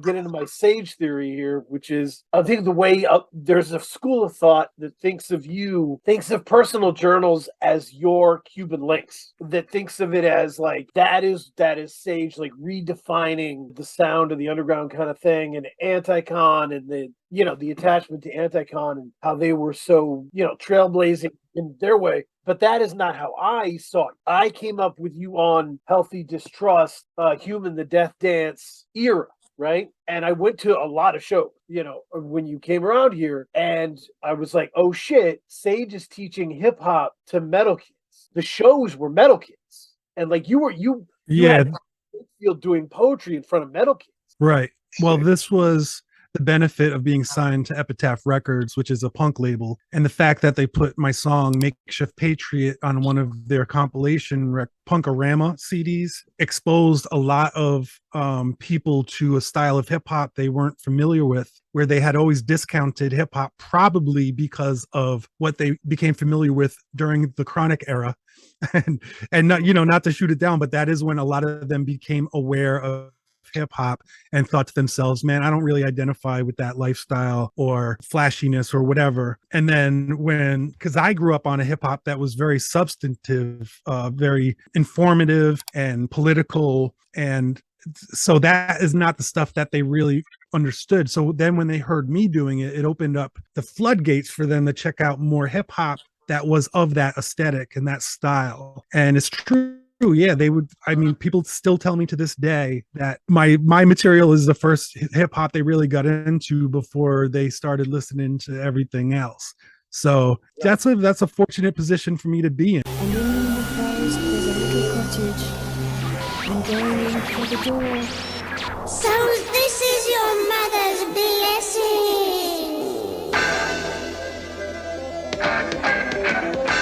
get into my sage theory here, which is I think the way there's a school of thought that thinks of personal journals as your Cuban links, that thinks of it as like that is sage, like redefining the sound of the underground kind of thing, and Anticon and the attachment to Anticon and how they were so, trailblazing in their way. But that is not how I saw it. I came up with you on Healthy Distrust, Human the Death Dance era, right? And I went to a lot of shows, when you came around here, and I was like, oh shit, Sage is teaching hip hop to metal kids. The shows were metal kids. And like you had Field doing poetry in front of metal kids. Right. Well, this was the benefit of being signed to Epitaph Records, which is a punk label, and the fact that they put my song Makeshift Patriot on one of their compilation Punkorama CDs exposed a lot of people to a style of hip hop they weren't familiar with, where they had always discounted hip hop, probably because of what they became familiar with during the Chronic era. And not, not to shoot it down, but that is when a lot of them became aware of hip hop and thought to themselves, man, I don't really identify with that lifestyle or flashiness or whatever. And then because I grew up on a hip hop that was very substantive, very informative and political. And so that is not the stuff that they really understood. So then when they heard me doing it, it opened up the floodgates for them to check out more hip hop that was of that aesthetic and that style. And it's true. Yeah, they would. I mean, people still tell me to this day that my material is the first hip hop they really got into before they started listening to everything else. So that's a fortunate position for me to be in. And in the forest there's a little cottage. I'm going in for the door. So this is your mother's blessing.